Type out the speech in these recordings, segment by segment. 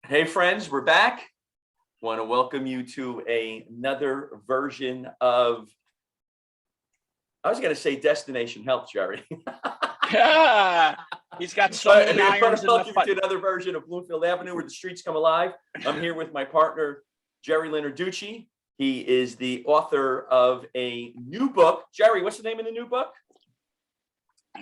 Hey friends, we're back. Want to welcome you to another version of, I was going to say Destination Health, Gerry. He's got so many irons in the welcome fire. to another version of Bloomfield Avenue where the streets come alive. I'm here with my partner, Gerry Linarducci. He is the author of a new book. Gerry, what's the name of the new book?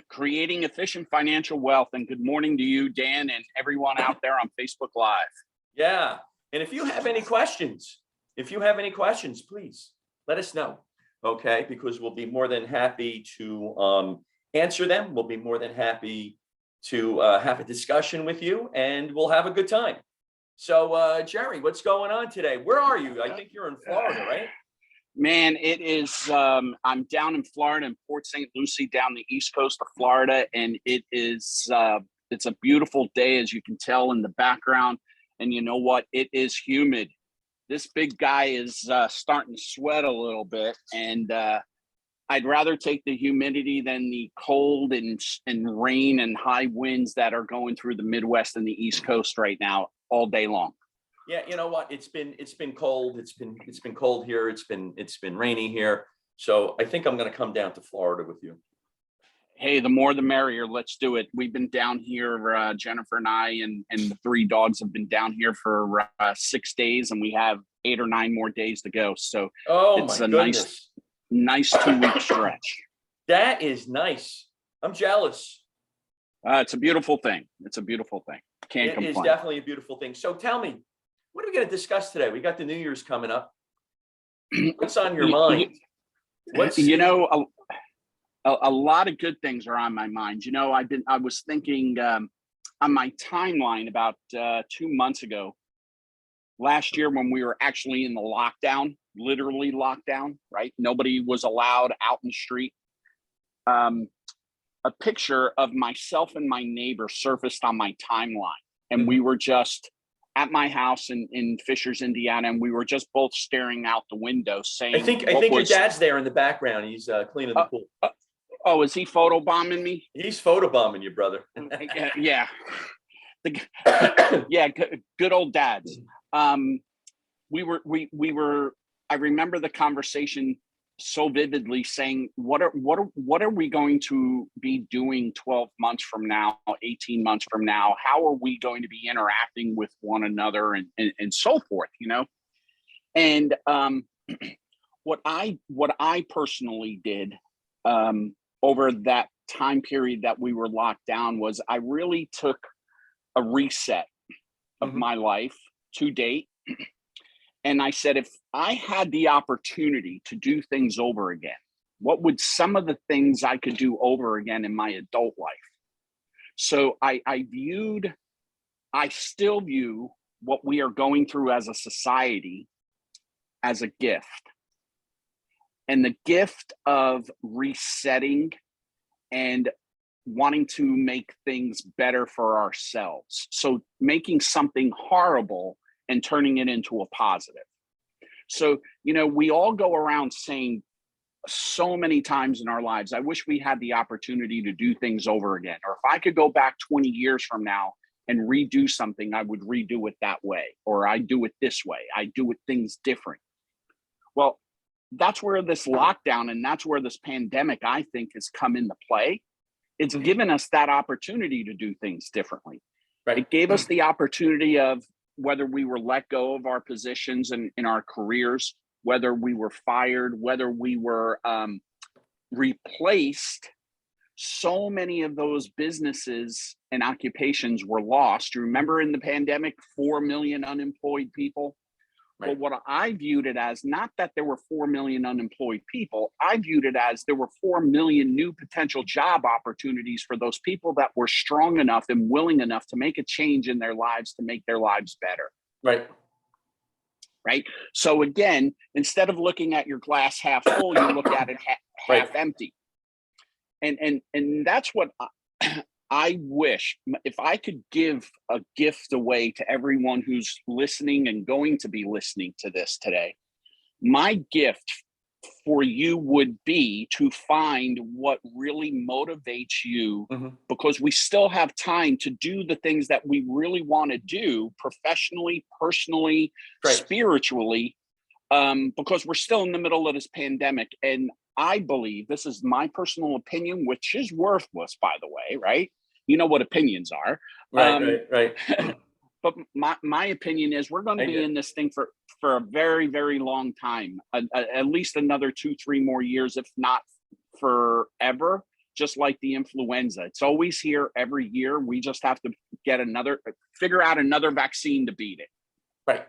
Creating Efficient Financial Wealth. And good morning to you, Dan, and everyone out there on Facebook Live. Yeah. And if you have any questions, please let us know. Okay. Because we'll be more than happy to answer them. We'll be more than happy to have a discussion with you, and we'll have a good time. So, Gerry, what's going on today? Where are you? I think you're in Florida, right? Man, it is, I'm down in Florida, in Port St. Lucie, down the east coast of Florida. And it is, it's a beautiful day, as you can tell in the background. And you know what? It is humid. This big guy is starting to sweat a little bit. And I'd rather take the humidity than the cold and rain and high winds that are going through the Midwest and the East Coast right now all day long. Yeah, you know what? It's been cold. It's been cold here. It's been rainy here. So I think I'm going to come down to Florida with you. Hey, the more the merrier. Let's do it. We've been down here, Jennifer and I, and the three dogs have been down here for 6 days, and we have 8 or 9 more days to go. So it's a nice 2-week stretch. That is nice. I'm jealous. It's a beautiful thing. It's a beautiful thing. Can't complain. It is definitely a beautiful thing. So tell me, what are we going to discuss today? We got the New Year's coming up. What's on your mind? A lot of good things are on my mind. You know, I was thinking on my timeline about 2 months ago, last year when we were actually in the lockdown, literally lockdown, right? Nobody was allowed out in the street. A picture of myself and my neighbor surfaced on my timeline. And we were just at my house in Fishers, Indiana, and we were just both staring out the window saying, I think your dad's there in the background. He's cleaning the pool. Oh, is he photobombing me? He's photobombing you, brother. Yeah. Yeah, good old dads. We were, I remember the conversation so vividly saying, what are we going to be doing 12 months from now, 18 months from now? How are we going to be interacting with one another and so forth, you know? And what I personally did over that time period that we were locked down was I really took a reset of my life to date. And I said, if I had the opportunity to do things over again, what would some of the things I could do over again in my adult life? So I still view what we are going through as a society as a gift. And the gift of resetting and wanting to make things better for ourselves. So making something horrible and turning it into a positive. So, you know, we all go around saying so many times in our lives, I wish we had the opportunity to do things over again. Or if I could go back 20 years from now and redo something, I would redo it that way. Or I do it this way. I do it things different. Well, that's where this lockdown and that's where this pandemic, I think, has come into play. It's given us that opportunity to do things differently. Right. It gave us the opportunity of, whether we were let go of our positions in our careers, whether we were fired, whether we were replaced, so many of those businesses and occupations were lost. You remember in the pandemic, 4 million unemployed people? Right. But what I viewed it as, not that there were 4 million unemployed people, I viewed it as there were 4 million new potential job opportunities for those people that were strong enough and willing enough to make a change in their lives to make their lives better. Right. Right. So again, instead of looking at your glass half full, you look at it half empty. And that's what I wish, if I could give a gift away to everyone who's listening and going to be listening to this today, my gift for you would be to find what really motivates you, because we still have time to do the things that we really want to do professionally, personally, Right. spiritually, because we're still in the middle of this pandemic. And I believe, this is my personal opinion, which is worthless, by the way, right? You know what opinions are. Right. But my opinion is we're going to be in this thing for a very, very long time, at least another 2-3 more years, if not forever, just like the influenza. It's always here every year. We just have to figure out another vaccine to beat it. Right.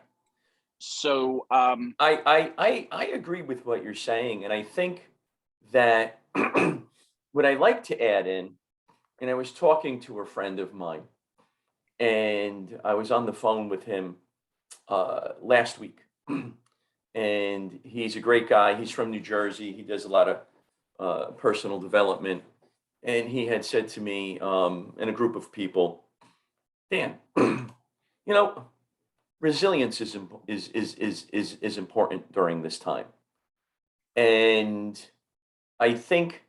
So I agree with what you're saying. And I think that what I like to add in, and I was talking to a friend of mine, and I was on the phone with him last week. And he's a great guy. He's from New Jersey. He does a lot of personal development. And he had said to me, in a group of people, Dan, resilience is important during this time. And I think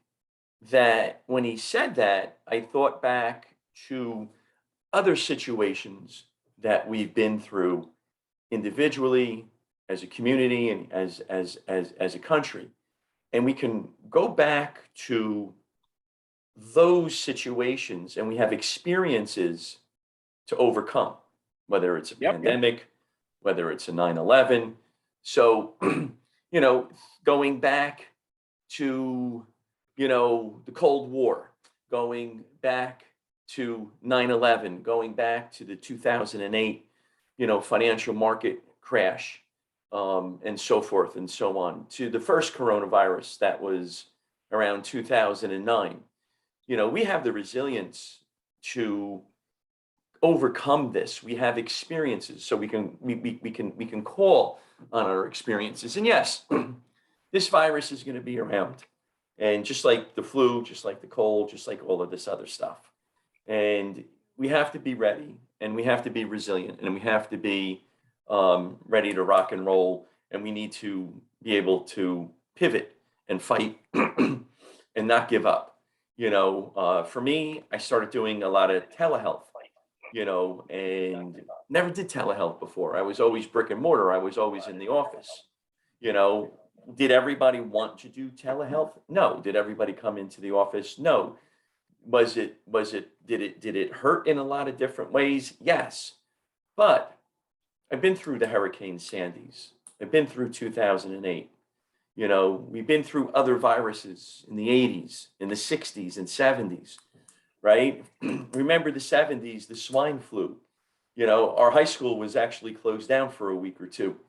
that when he said that, I thought back to other situations that we've been through individually, as a community, and as a country. And we can go back to those situations, and we have experiences to overcome, whether it's a pandemic, whether it's a 9/11. So, going back to, the Cold War, going back to 9/11, going back to the 2008, financial market crash, and so forth and so on, to the first coronavirus that was around 2009. We have the resilience to overcome this. We have experiences, so we can call on our experiences. And yes, this virus is going to be around, and just like the flu, just like the cold, just like all of this other stuff. And we have to be ready, and we have to be resilient, and we have to be ready to rock and roll. And we need to be able to pivot and fight and not give up. For me, I started doing a lot of telehealth, and never did telehealth before. I was always brick and mortar. I was always in the office. Did everybody want to do telehealth? No. Did everybody come into the office? No. Did it hurt in a lot of different ways? Yes. But I've been through the Hurricane Sandys. I've been through 2008. We've been through other viruses in the 80s, in the 60s and 70s, right? Remember the 70s, the swine flu. Our high school was actually closed down for a week or two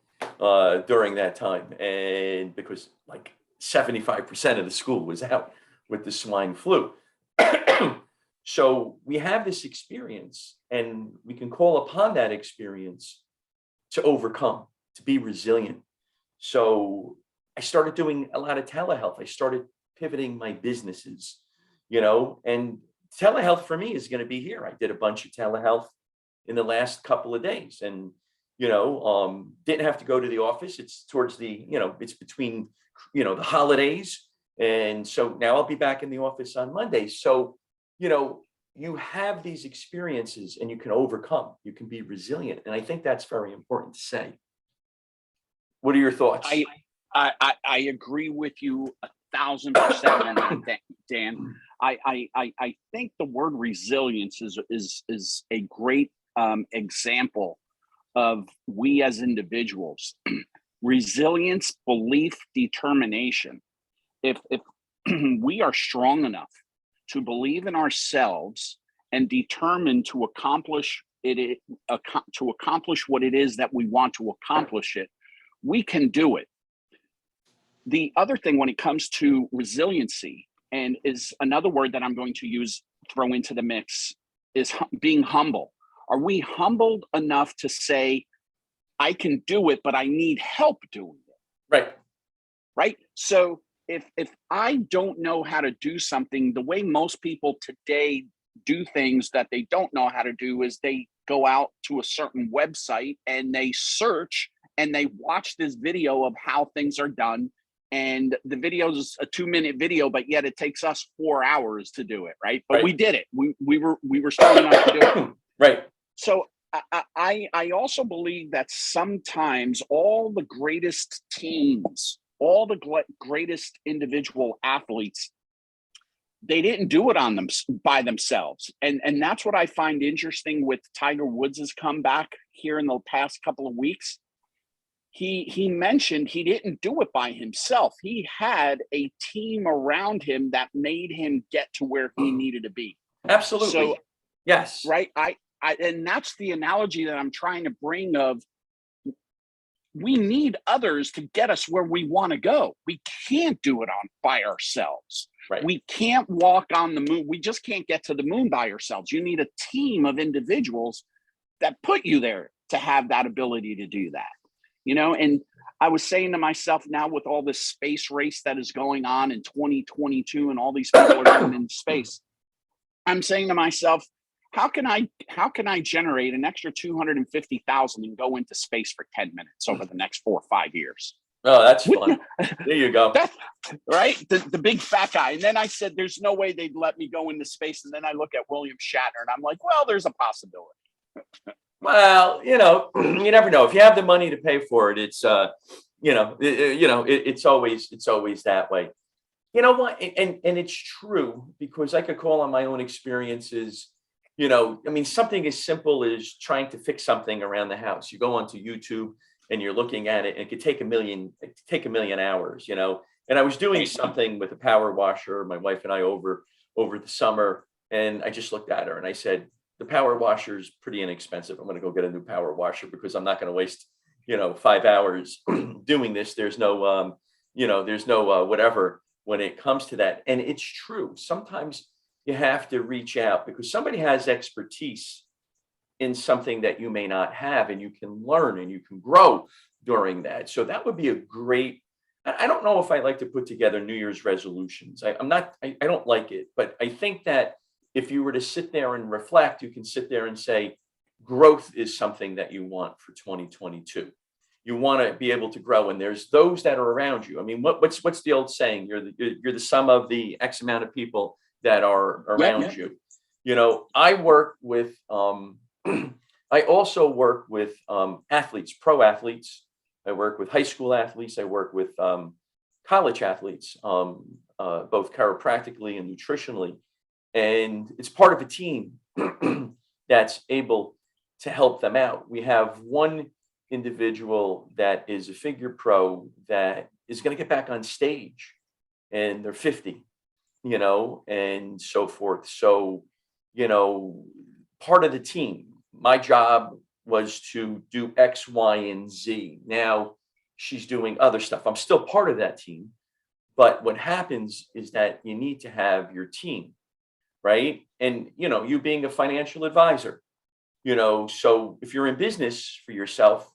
during that time. And because like 75% of the school was out with the swine flu. So we have this experience, and we can call upon that experience to overcome, to be resilient. So I started doing a lot of telehealth. I started pivoting my businesses, and telehealth for me is going to be here. I did a bunch of telehealth in the last couple of days, and, didn't have to go to the office. It's towards the, it's between, the holidays. And so now I'll be back in the office on Monday. So, you have these experiences, and you can overcome, you can be resilient. And I think that's very important to say. What are your thoughts? I agree with you 1,000% on that, Dan. I think the word resilience is a great example of we as individuals. Resilience, belief, determination. If we are strong enough to believe in ourselves and determined to accomplish what it is that we want to accomplish it, we can do it. The other thing when it comes to resiliency, and is another word that I'm going to throw into the mix, is being humble. Are we humbled enough to say, I can do it, but I need help doing it? Right. So if I don't know how to do something, the way most people today do things that they don't know how to do is they go out to a certain website and they search and they watch this video of how things are done, and the video is a 2-minute video, but yet it takes us 4 hours to do it, right? But Right. we did it. We were strong enough to do it. Right. So I also believe that sometimes all the greatest teams, all the greatest individual athletes, they didn't do it on them by themselves. And that's what I find interesting with Tiger Woods' comeback here in the past couple of weeks. He mentioned he didn't do it by himself. He had a team around him that made him get to where he needed to be. Absolutely. So, yes. right. And that's the analogy that I'm trying to bring of, we need others to get us where we want to go. We can't do it by ourselves. Right. We can't walk on the moon. We just can't get to the moon by ourselves. You need a team of individuals that put you there to have that ability to do that. You know, and I was saying to myself, now with all this space race that is going on in 2022 and all these people are going into space, I'm saying to myself, how can I generate an extra 250,000 and go into space for 10 minutes over the next 4 or 5 years? Oh, that's fun. There you go. Right? The big fat guy. And then I said, there's no way they'd let me go into space. And then I look at William Shatner and I'm like, well, there's a possibility. Well, you never know. If you have the money to pay for it, it's it's always that way. You know what? And it's true, because I could call on my own experiences. Something as simple as trying to fix something around the house. You go onto YouTube and you're looking at it, and it could take a million hours, And I was doing something with a power washer, my wife and I, over the summer, and I just looked at her and I said, the power washer is pretty inexpensive. I'm going to go get a new power washer because I'm not going to waste, 5 hours doing this. There's no, whatever when it comes to that. And it's true. Sometimes you have to reach out because somebody has expertise in something that you may not have, and you can learn and you can grow during that. So that would be a great, I don't know if I like to put together New Year's resolutions. I don't like it, but I think that if you were to sit there and reflect, you can sit there and say, growth is something that you want for 2022. You want to be able to grow, and there's those that are around you. I mean, what's the old saying? You're the sum of the X amount of people that are around you. I work with, I also work with athletes, pro athletes. I work with high school athletes. I work with college athletes, both chiropractically and nutritionally. And it's part of a team that's able to help them out. We have one individual that is a figure pro that is going to get back on stage, and they're 50, and so forth. So, part of the team, my job was to do X, Y, and Z. Now she's doing other stuff. I'm still part of that team. But what happens is that you need to have your team, right? And, you being a financial advisor, so if you're in business for yourself,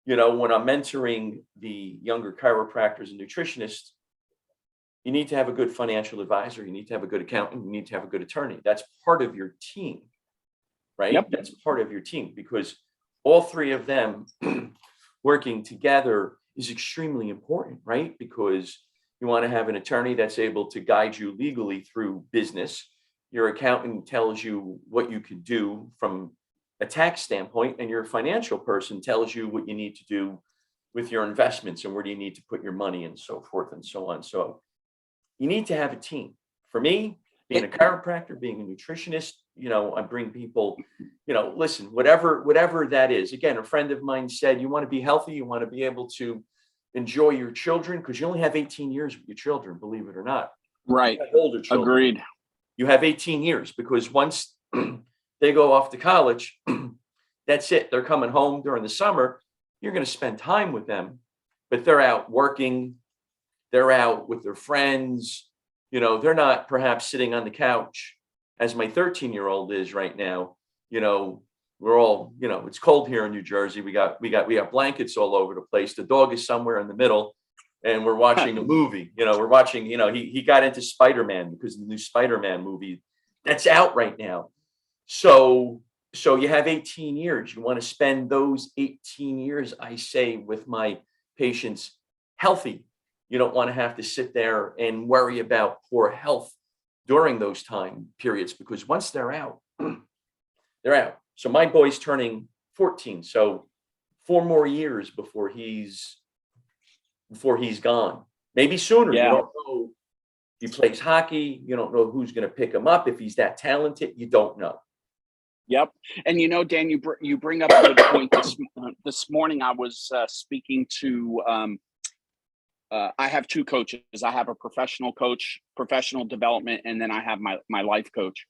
when I'm mentoring the younger chiropractors and nutritionists, you need to have a good financial advisor. You need to have a good accountant. You need to have a good attorney. That's part of your team, right? Yep. That's part of your team, because all three of them working together is extremely important, right? Because you want to have an attorney that's able to guide you legally through business. Your accountant tells you what you can do from a tax standpoint, and your financial person tells you what you need to do with your investments and where do you need to put your money and so forth and so on. So you need to have a team. For me, being a chiropractor, being a nutritionist, I bring people, listen, whatever that is. Again, a friend of mine said, you want to be healthy, you want to be able to enjoy your children, because you only have 18 years with your children, believe it or not. Right. Older children. Agreed. You have 18 years, because once they go off to college, that's it. They're coming home during the summer. You're going to spend time with them, but they're out working. They're out with their friends. They're not perhaps sitting on the couch as my 13-year-old is right now. We're all, it's cold here in New Jersey. We got blankets all over the place. The dog is somewhere in the middle, and we're watching a movie. We're watching, he got into Spider-Man because the new Spider-Man movie that's out right now. So you have 18 years. You want to spend those 18 years, I say, with my patients healthy, You don't want to have to sit there and worry about poor health during those time periods, because once they're out, they're out. So my boy's turning 14. So 4 more years before he's gone. Maybe sooner. You Yeah. don't know. He plays hockey. You don't know who's going to pick him up. If he's that talented, you don't know. Yep. And Dan, you bring up a good point. This morning, I was speaking to. I have two coaches. I have a professional coach, professional development, and then I have my life coach.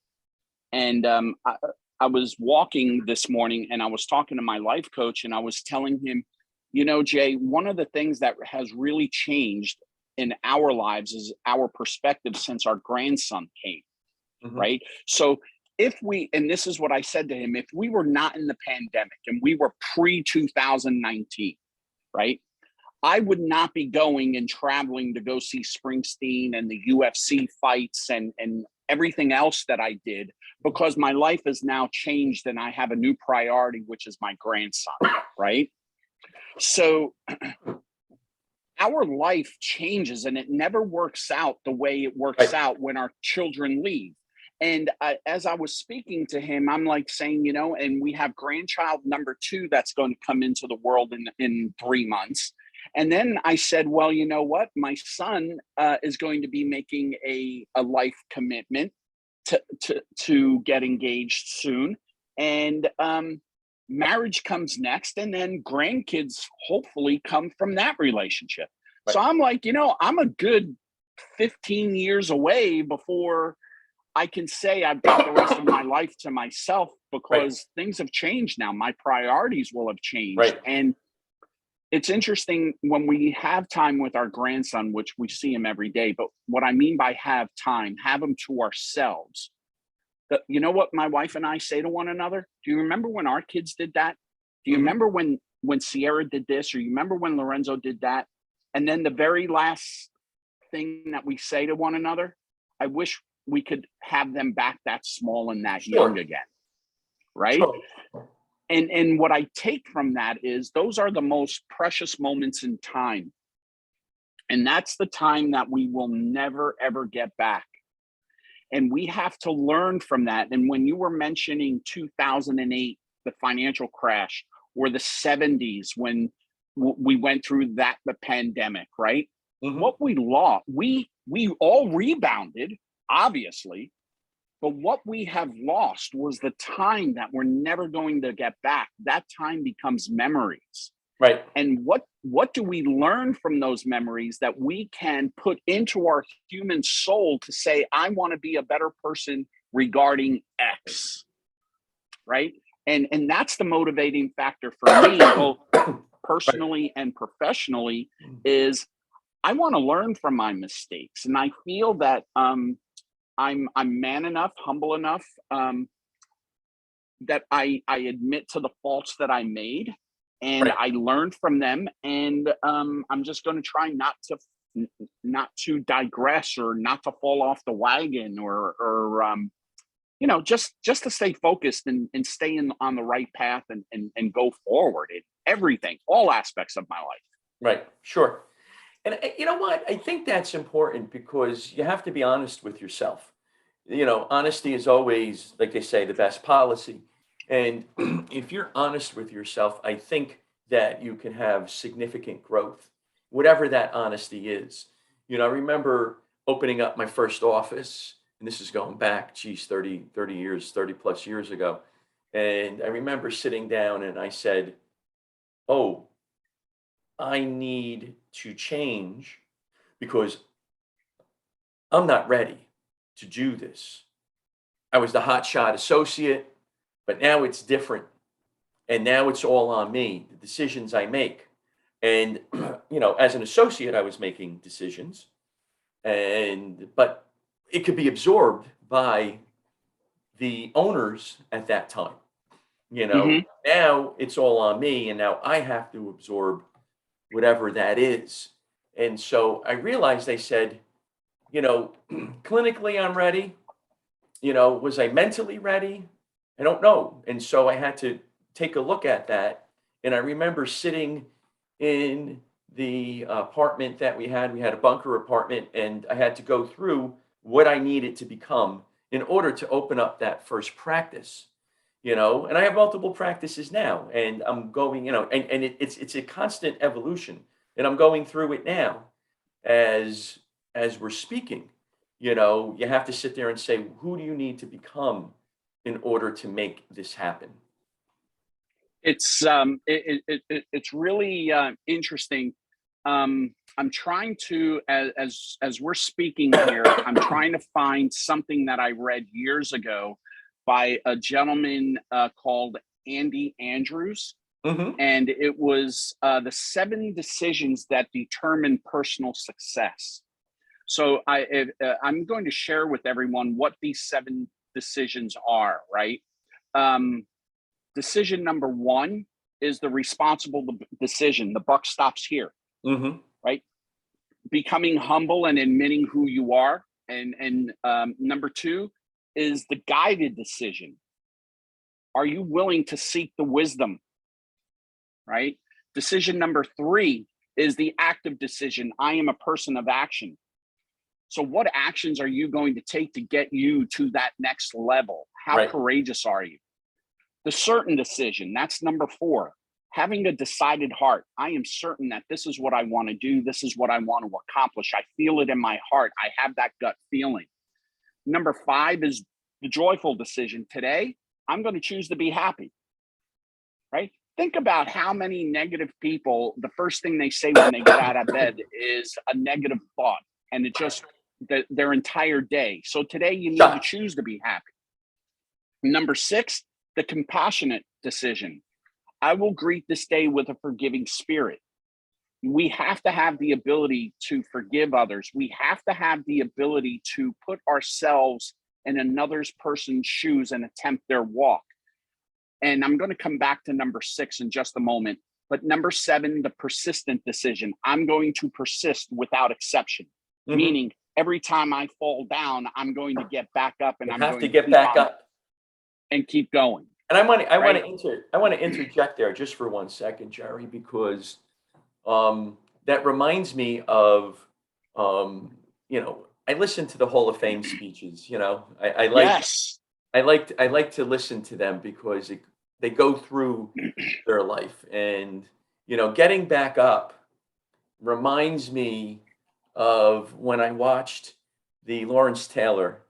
And I was walking this morning, and I was talking to my life coach, and I was telling him, Jay, one of the things that has really changed in our lives is our perspective since our grandson came, right? So and this is what I said to him, if we were not in the pandemic and we were pre-2019, right? I would not be going and traveling to go see Springsteen and the UFC fights and everything else that I did, because my life has now changed and I have a new priority, which is my grandson, right? So our life changes and it never works out the way it works out when our children leave. And as I was speaking to him, I'm like saying, and we have grandchild number 2 that's going to come into the world in 3 months. And then I said, well, you know what? My son is going to be making a life commitment to get engaged soon. And marriage comes next. And then grandkids hopefully come from that relationship. Right. So I'm like, I'm a good 15 years away before I can say I've got the rest of my life to myself, because things have changed now. My priorities will have changed. Right. And it's interesting when we have time with our grandson, which we see him every day. But what I mean by have time, have him to ourselves. You know what my wife and I say to one another? Do you remember when our kids did that? Do you remember when Sierra did this? Or you remember when Lorenzo did that? And then the very last thing that we say to one another, I wish we could have them back that small and that young again. Right? Sure. And what I take from that is those are the most precious moments in time. And that's the time that we will never, ever get back. And we have to learn from that. And when you were mentioning 2008, the financial crash, or the 70s when we went through the pandemic, right? What we lost, we all rebounded, obviously. But what we have lost was the time that we're never going to get back. That time becomes memories. Right. And what do we learn from those memories that we can put into our human soul to say, I want to be a better person regarding X. Right. And that's the motivating factor for me, both personally and professionally, is I want to learn from my mistakes. And I feel that I'm man enough, humble enough, that I admit to the faults that I made, and I learned from them. And I'm just going to try not to digress or not to fall off the wagon, or just to stay focused and stay on the right path and go forward in everything, all aspects of my life. Right. Sure. And you know what? I think that's important, because you have to be honest with yourself. Honesty is always, like they say, the best policy. And if you're honest with yourself, I think that you can have significant growth, whatever that honesty is. I remember opening up my first office, and this is going back, 30 plus years ago. And I remember sitting down and I said, oh, I need to change, because I'm not ready to do this. I was the hotshot associate, but now it's different. And now it's all on me, the decisions I make. And, as an associate, I was making decisions, but it could be absorbed by the owners at that time. Now it's all on me, and now I have to absorb whatever that is. And so I realized, I said, clinically I'm ready. Was I mentally ready? I don't know. And so I had to take a look at that. And I remember sitting in the apartment that we had a bunker apartment, and I had to go through what I needed to become in order to open up that first practice, and I have multiple practices now, and I'm going, and it's a constant evolution, and I'm going through it now as we're speaking. You have to sit there and say, who do you need to become in order to make this happen? It's really interesting. I'm trying to, as we're speaking here, I'm trying to find something that I read years ago by a gentleman called Andy Andrews, Hmm. and it was the 7 decisions that determine personal success. So I'm going to share with everyone what these 7 decisions are. Right. Decision number 1 is the responsible decision. The buck stops here. Hmm. Right. Becoming humble and admitting who you are. And number 2 is the guided decision. Are you willing to seek the wisdom? Right. Decision number 3 is the active decision. I am a person of action. So what actions are you going to take to get you to that next level? How Right. courageous are you? The certain decision, that's number 4. Having a decided heart. I am certain that this is what I want to do. This is what I want to accomplish. I feel it in my heart. I have that gut feeling. Number 5 is the joyful decision. Today, I'm going to choose to be happy. Right? Think about how many negative people, the first thing they say when they get out of bed is a negative thought, and it just their entire day. So today you need to choose to be happy. Number 6, the compassionate decision. I will greet this day with a forgiving spirit. We have to have the ability to forgive others. We have to have the ability to put ourselves in another person's shoes and attempt their walk. And I'm going to come back to number 6 in just a moment. But number 7, the persistent decision. I'm going to persist without exception, meaning every time I fall down, I'm going to get back up, and I'm have going to get back up and keep going. And I want to interject there just for 1 second, Gerry, because that reminds me of I listen to the Hall of Fame speeches. I like Yes. I like to listen to them because they go through their life, and getting back up reminds me of when I watched the Lawrence Taylor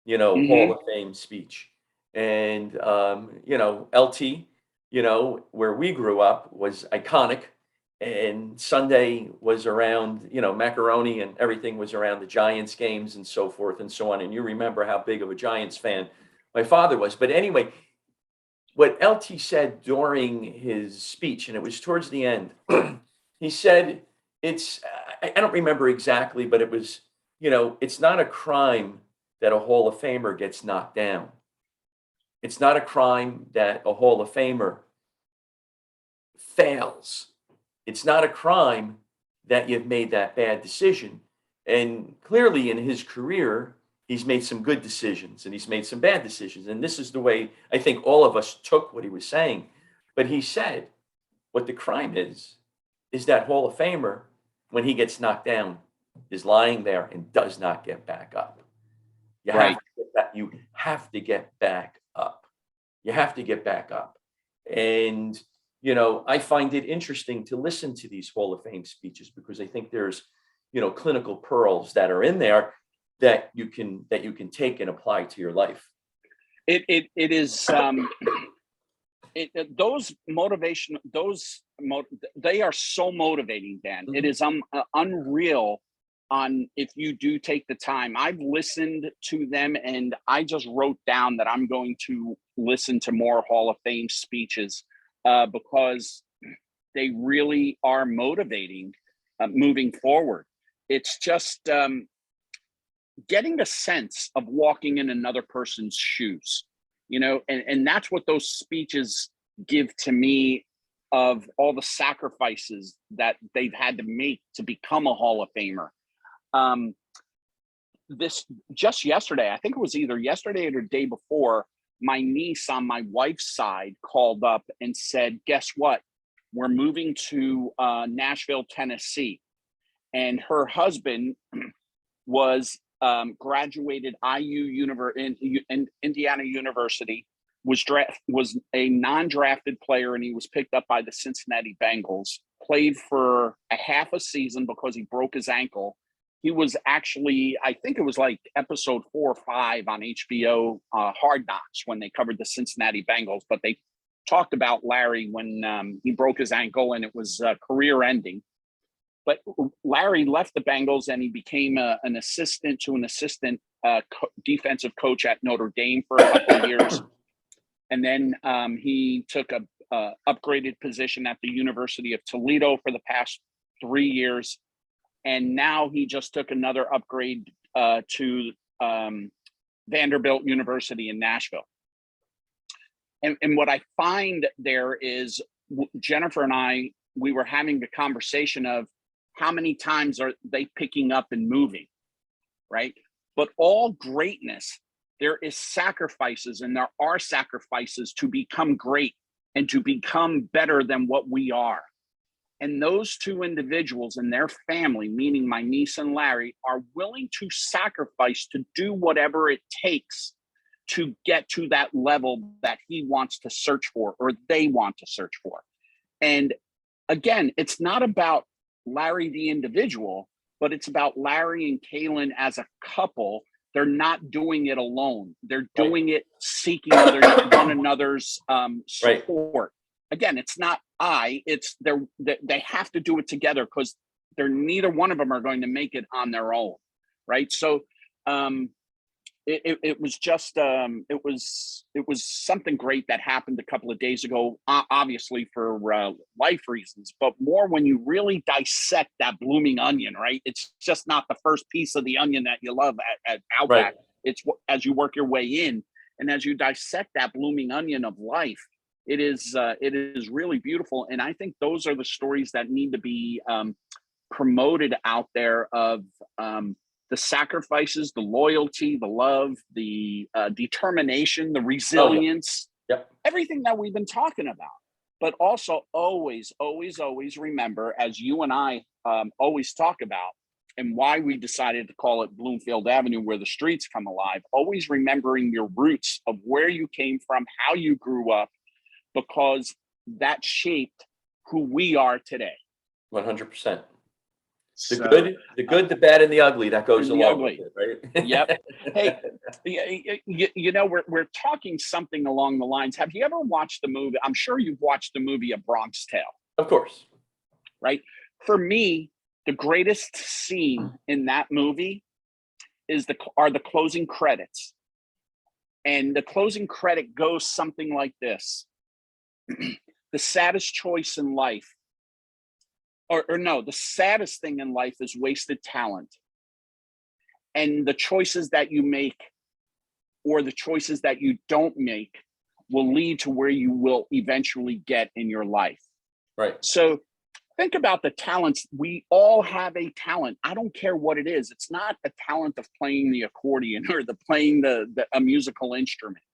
Hall of Fame speech. And LT, where we grew up was iconic, and Sunday was around, macaroni, and everything was around the Giants games and so forth and so on. And you remember how big of a Giants fan my father was. But anyway, what LT said during his speech, and it was towards the end, he said, I don't remember exactly, but it was, it's not a crime that a Hall of Famer gets knocked down. It's not a crime that a Hall of Famer fails. It's not a crime that you've made that bad decision. And clearly in his career, he's made some good decisions and he's made some bad decisions. And this is the way I think all of us took what he was saying. But he said, what the crime is that Hall of Famer, when he gets knocked down, is lying there and does not get back up. You have to get back up. You have to get back up. And, I find it interesting to listen to these Hall of Fame speeches because I think there's, clinical pearls that are in there that you can take and apply to your life. It is those motivation, they are so motivating, Dan. It is unreal on if you do take the time. I've listened to them, and I just wrote down that I'm going to listen to more Hall of Fame speeches because they really are motivating moving forward. It's just getting a sense of walking in another person's shoes, and that's what those speeches give to me, of all the sacrifices that they've had to make to become a Hall of Famer. This just yesterday, I think it was either yesterday or the day before, my niece on my wife's side called up and said, guess what? were moving to Nashville, Tennessee, and her husband was graduated in Indiana University, was a non-drafted player, and he was picked up by the Cincinnati Bengals, played for a half a season because he broke his ankle. He was actually, I think it was like episode 4 or 5 on HBO, Hard Knocks, when they covered the Cincinnati Bengals, but they talked about Larry when he broke his ankle and it was career ending. But Larry left the Bengals and he became an assistant defensive coach at Notre Dame for a couple of years. And then he took a upgraded position at the University of Toledo for the past 3 years. And now he just took another upgrade to Vanderbilt University in Nashville. And what I find there is Jennifer and I, we were having the conversation of how many times are they picking up and moving, right? But all greatness, there is sacrifices, and there are sacrifices to become great and to become better than what we are. And those two individuals and their family, meaning my niece and Larry, are willing to sacrifice to do whatever it takes to get to that level that he wants to search for, or they want to search for. And again, it's not about Larry the individual, but it's about Larry and Kaylin as a couple. They're not doing it alone. They're doing it seeking one another's support. Again, it's not it's they have to do it together, because neither one of them are going to make it on their own, right? So it was just it was something great that happened a couple of days ago, obviously for life reasons, but more when you really dissect that blooming onion, right? It's just not the first piece of the onion that you love at Outback. Right. It's as you work your way in, and as you dissect that blooming onion of life, it is really beautiful. And I think those are the stories that need to be promoted out there, of the sacrifices, the loyalty, the love, the determination, the resilience, everything that we've been talking about. But also always, always, always remember, as you and I always talk about, and why we decided to call it Bloomfield Avenue, where the streets come alive, always remembering your roots of where you came from, how you grew up, because that shaped who we are today. 100%. The good, the bad, and the ugly that goes along with it, right? Yep. Hey, you know, we're talking something along the lines. Have you ever watched the movie? I'm sure you've watched the movie A Bronx Tale. Of course. Right. For me, the greatest scene in that movie are the closing credits. And the closing credit goes something like this. The saddest choice in life, or no, the saddest thing in life is wasted talent. And the choices that you make, or the choices that you don't make, will lead to where you will eventually get in your life. Right. So think about the talents. We all have a talent. I don't care what it is. It's not a talent of playing the accordion, or playing a musical instrument,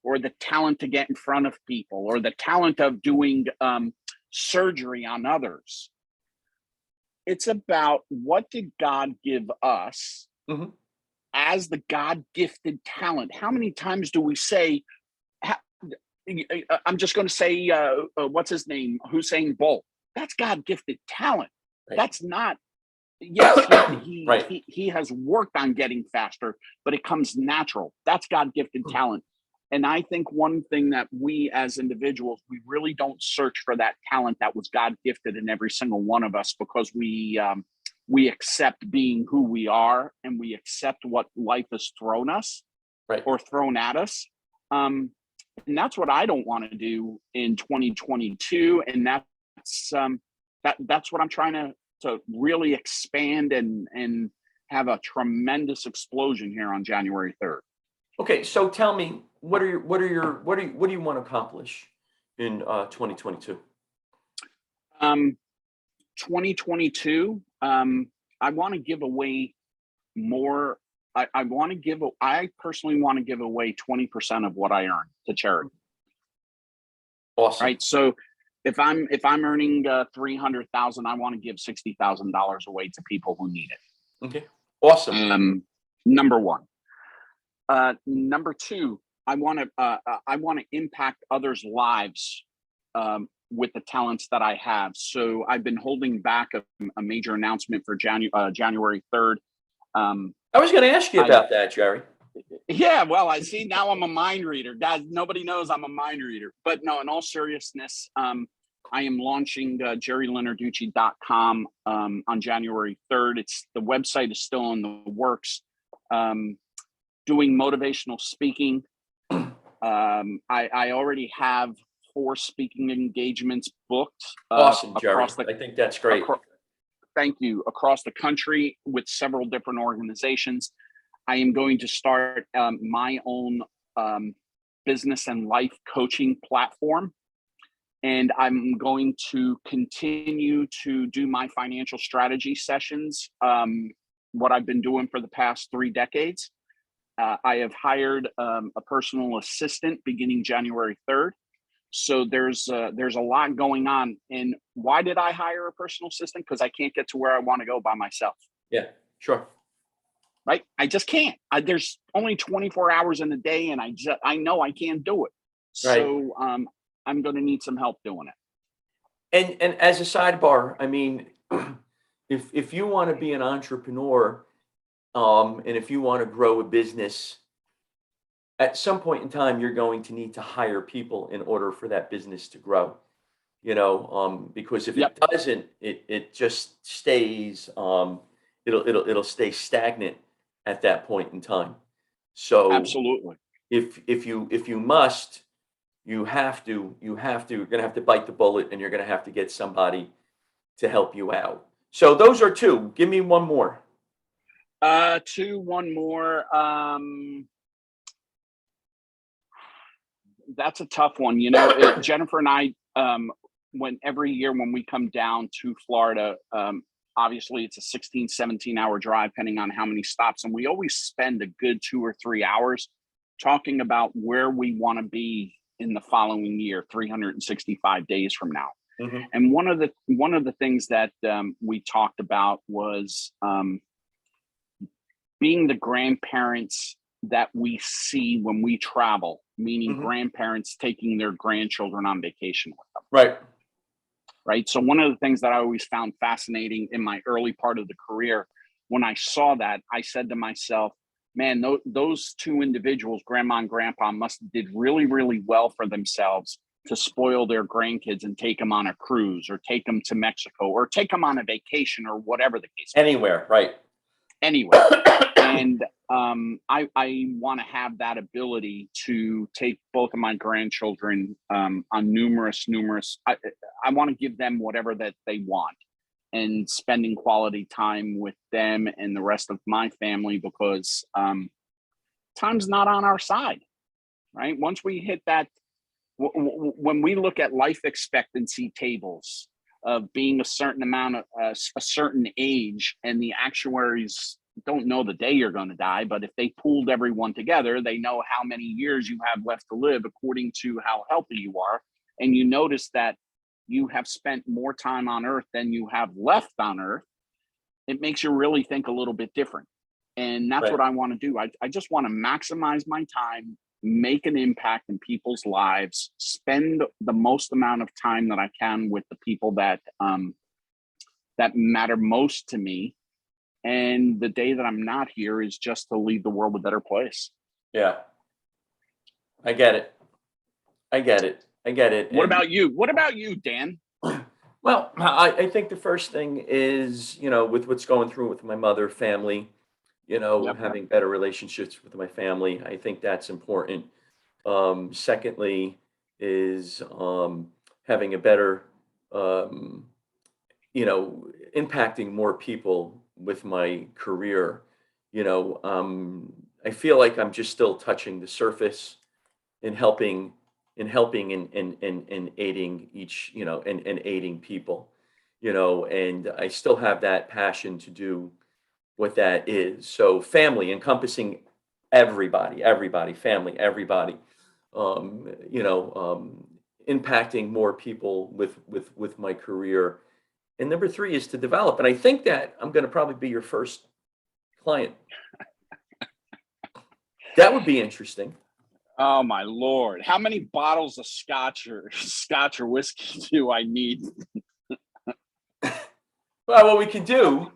or the talent to get in front of people, or the talent of doing surgery on others. It's about, what did God give us as the God-gifted talent? How many times do we say, I'm just going to say, what's his name? Usain Bolt. That's God-gifted talent. Right. That's not, yes, he has worked on getting faster, but it comes natural. That's God-gifted talent. And I think one thing that we as individuals, we really don't search for that talent that was God-gifted in every single one of us, because we accept being who we are, and we accept what life has thrown us, or thrown at us. And that's what I don't want to do in 2022. And that's what I'm trying to really expand and have a tremendous explosion here on January 3rd. Okay, so tell me, what do you want to accomplish in 2022? 2022, I want to give away more. I personally want to give away 20% of what I earn to charity. Awesome. Right. So if I'm earning 300,000, I want to give $60,000 away to people who need it. Okay. Awesome. Number one. Number two, I want to impact others' lives with the talents that I have. So I've been holding back a major announcement for January 3rd. I was going to ask you about that, Gerry. Yeah, well, I see now I'm a mind reader. Guys, nobody knows I'm a mind reader. But no, in all seriousness, I am launching GerryLinarducci.com on January 3rd. The website is still in the works. Doing motivational speaking. I already have 4 speaking engagements booked. Awesome, Gerry. I think that's great. Thank you. Across the country with several different organizations. I am going to start my own business and life coaching platform. And I'm going to continue to do my financial strategy sessions, what I've been doing for the past 3 decades. I have hired a personal assistant beginning January 3rd. So there's a lot going on. And why did I hire a personal assistant? Because I can't get to where I want to go by myself. Yeah, sure. Right? I just can't. There's only 24 hours in a day, and I know I can't do it. So I'm going to need some help doing it. And as a sidebar, I mean, if you want to be an entrepreneur, and if you want to grow a business, at some point in time, you're going to need to hire people in order for that business to grow. Because if it doesn't, it just stays. It'll stay stagnant at that point in time. So absolutely, if you must, you're going to have to bite the bullet, and you're going to have to get somebody to help you out. So those are 2. Give me one more. One more. That's a tough one. Jennifer and I, every year when we come down to Florida, obviously it's a 16, 17-hour drive, depending on how many stops. And we always spend a good 2 or 3 hours talking about where we want to be in the following year, 365 days from now. Mm-hmm. And one of the things that we talked about was being the grandparents that we see when we travel, meaning grandparents taking their grandchildren on vacation with them. Right. So one of the things that I always found fascinating in my early part of the career, when I saw that, I said to myself, man, those 2 individuals, grandma and grandpa, did really, really well for themselves to spoil their grandkids and take them on a cruise, or take them to Mexico, or take them on a vacation, or whatever the case. Anywhere, right? Anywhere. And I want to have that ability to take both of my grandchildren on numerous. I want to give them whatever that they want, and spending quality time with them and the rest of my family, because time's not on our side, right? Once we hit that, when we look at life expectancy tables of being a certain amount of a certain age, and the actuaries don't know the day you're going to die, but if they pooled everyone together, they know how many years you have left to live according to how healthy you are. And you notice that you have spent more time on earth than you have left on earth. It makes you really think a little bit different. And that's what I want to do. I just want to maximize my time, make an impact in people's lives, spend the most amount of time that I can with the people that matter most to me. And the day that I'm not here is just to leave the world a better place. Yeah. I get it. What about you, Dan? Well, I think the first thing is, with what's going through with my mother, family, having better relationships with my family. I think that's important. Secondly is having a better, impacting more people with my career. I feel like I'm just still touching the surface in helping and aiding each, and aiding people, and I still have that passion to do what that is. So family, encompassing everybody, family, everybody, impacting more people with my career. And number three is to develop. And I think that I'm going to probably be your first client. That would be interesting. Oh my Lord. How many bottles of scotch or whiskey do I need? Well, what we could do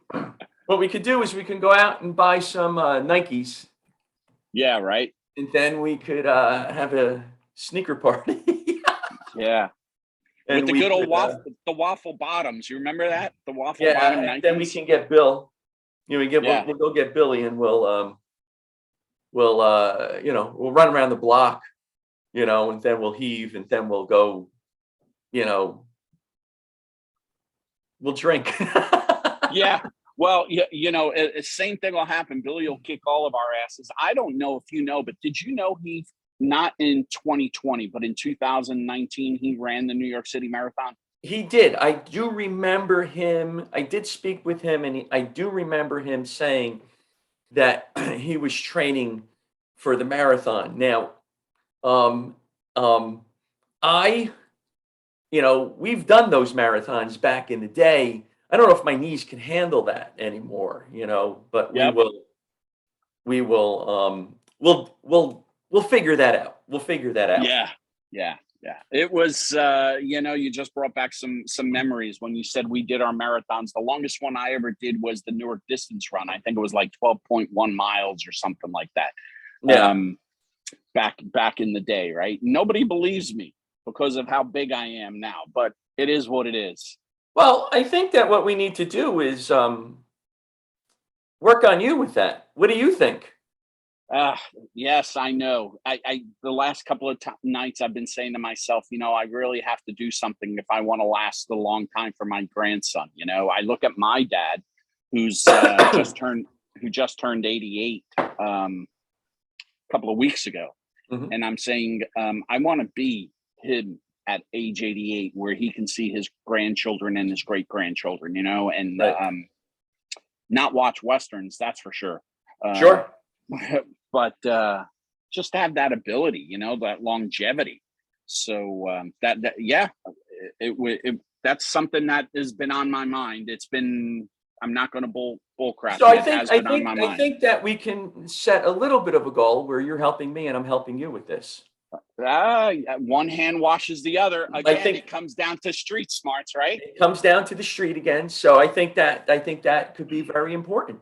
is we can go out and buy some Nikes, Yeah, right. and then we could have a sneaker party. Yeah. And With the we good old could, waffle bottoms. You remember that? The waffle yeah, bottom and then we Nikes? can get Bill. You know, Yeah. we'll go get Billy, and we'll we'll run around the block, and then we'll heave, and then we'll go, you know, we'll drink. Yeah. Well, same thing will happen. Billy will kick all of our asses. I don't know if you know, but did you know he, not in 2020, but in 2019, he ran the New York City Marathon? He did. I do remember him. I did speak with him, and I do remember him saying that he was training for the marathon. Now, um, um, I, we've done those marathons back in the day. I don't know if my knees can handle that anymore, but Yep. we'll figure that out. We'll figure that out. Yeah. Yeah. Yeah. It was, you just brought back some memories when you said we did our marathons. The longest one I ever did was the Newark distance run. I think it was like 12.1 miles or something like that. Yeah. Back in the day, right? Nobody believes me because of how big I am now, but it is what it is. Well, I think that what we need to do is work on you with that. What do you think? Yes, I know. I the last couple of nights I've been saying to myself, I really have to do something if I want to last a long time for my grandson. I look at my dad, who's just turned 88 a couple of weeks ago, Mhm. and I'm saying I want to be him at age 88, where he can see his grandchildren and his great grandchildren, and Right. not watch westerns. That's for sure. Sure. But just have that ability, that longevity. So yeah, that's something that has been on my mind. It's been, I'm not going to bull crap. So I It think has been on my I mind. think that we can set a little bit of a goal where you're helping me and I'm helping you with this. One hand washes the other. I Again, think it comes down to street smarts, right? it comes down to the street again. So I think that could be very important.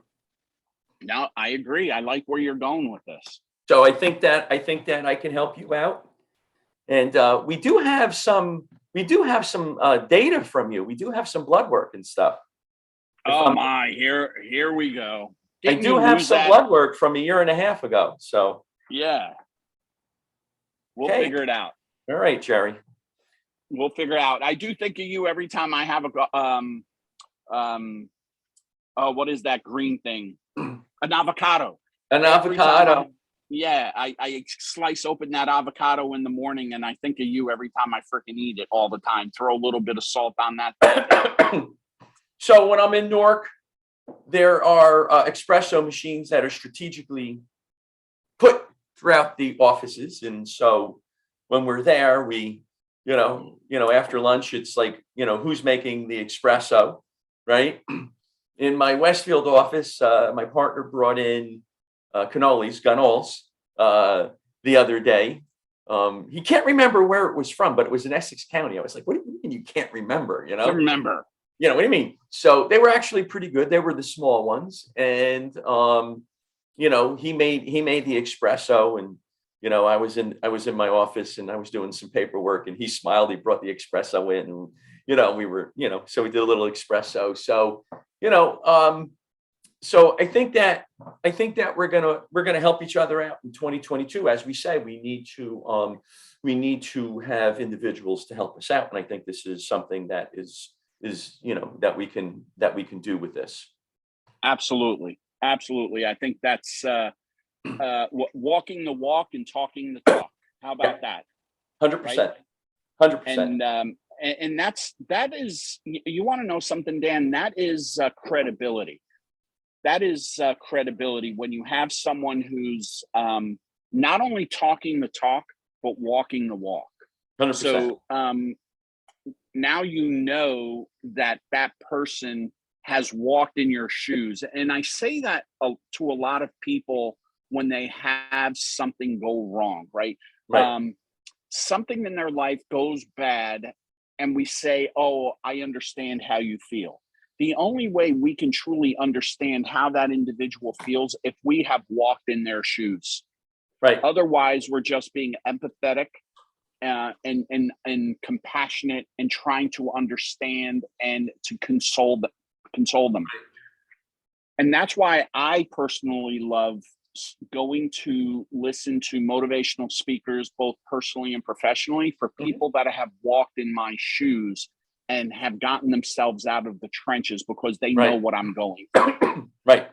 No, I agree. I like where you're going with this. So I think that I can help you out. And we do have some data from you. We do have some blood work and stuff. If Oh I'm my, here we go. I Didn't do you have lose some that? blood work from a year and a half ago. So Yeah. We'll okay. figure it out. All right, Gerry. We'll figure it out. I do think of you every time I have what is that green thing? An avocado. An Every avocado. I slice open that avocado in the morning and I think of you every time I freaking eat it all the time. Throw a little bit of salt on that. So when I'm in Newark, there are espresso machines that are strategically put throughout the offices, and so when we're there, we, after lunch, it's like, who's making the espresso, right? In my Westfield office, my partner brought in gunols, the other day. He can't remember where it was from, but it was in Essex County. I was like, what do you mean you can't remember? I remember. What do you mean? So they were actually pretty good. They were the small ones. And he made the espresso, and I was in my office and I was doing some paperwork, and he smiled. He brought the espresso in, and we were, so we did a little espresso. So, so I think that we're gonna help each other out in 2022. As we say, we need to have individuals to help us out, and I think this is something that is that we can do with this. Absolutely. I think that's walking the walk and talking the talk. How about that? 100%. 100%. And that is, you want to know something, Dan? That is credibility. That is credibility when you have someone who's not only talking the talk but walking the walk. 100%. So now you know that that person has walked in your shoes. And I say that to a lot of people when they have something go wrong, right? Right. Something in their life goes bad, and we say, oh, I understand how you feel. The only way we can truly understand how that individual feels if we have walked in their shoes. Right. Otherwise, we're just being empathetic and compassionate and trying to understand and to console them. And that's why I personally love going to listen to motivational speakers, both personally and professionally, for people that have walked in my shoes and have gotten themselves out of the trenches because they know what I'm going through. Right.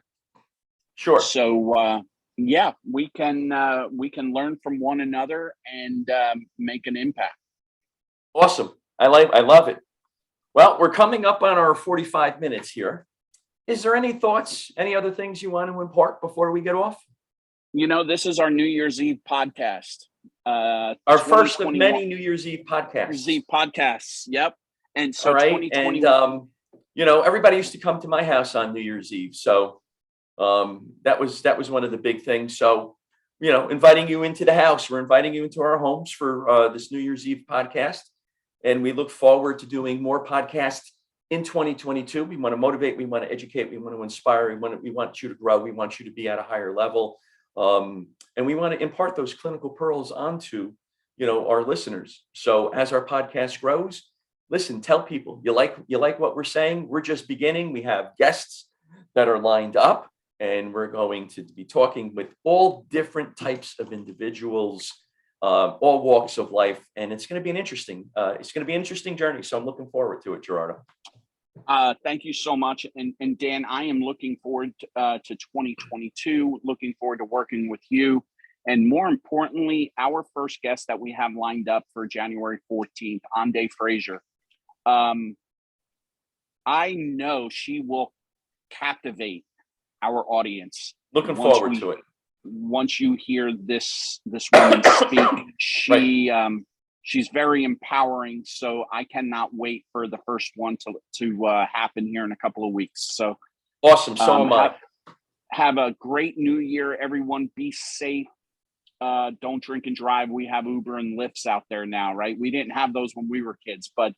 Sure. So yeah, we can learn from one another and make an impact. Awesome. I love it. Well, we're coming up on our 45 minutes here. Is there any thoughts, any other things you want to impart before we get off? You know, this is our New Year's Eve podcast. Our first of many New Year's Eve podcasts. New Year's Eve podcasts. Yep. And so all right. And you know, everybody used to come to my house on New Year's Eve. So that was one of the big things. So, you know, inviting you into the house, we're inviting you into our homes for this New Year's Eve podcast. And we look forward to doing more podcasts in 2022. We want to motivate, we want to educate, we want to inspire, we want you to grow, we want you to be at a higher level. And we want to impart those clinical pearls onto, you know, our listeners. So as our podcast grows, listen, tell people you like what we're saying. We're just beginning. We have guests that are lined up, and we're going to be talking with all different types of individuals, all walks of life. And it's going to be an interesting journey. So I'm looking forward to it, Gerardo. Thank you so much. And Dan, I am looking forward to 2022, looking forward to working with you. And more importantly, our first guest that we have lined up for January 14th, Ande Frazier. I know she will captivate our audience. Looking forward to it. Once you hear this woman speak, she's very empowering. So I cannot wait for the first one to happen here in a couple of weeks. So awesome. So am I. Have a great new year, everyone. Be safe. Don't drink and drive. We have Uber and Lyfts out there now, right? We didn't have those when we were kids, but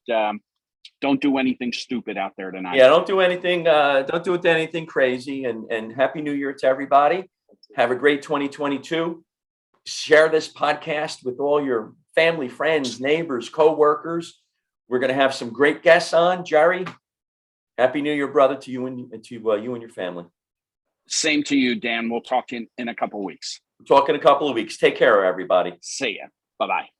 don't do anything stupid out there tonight. Yeah, don't do anything crazy. And Happy New Year to everybody. Have a great 2022. Share this podcast with all your family, friends, neighbors, co-workers. We're going to have some great guests on. Gerry, Happy New Year, brother, to you and you and your family. Same to you, Dan. We'll talk in a couple of weeks. We'll talk in a couple of weeks. Take care, everybody. See ya. Bye-bye.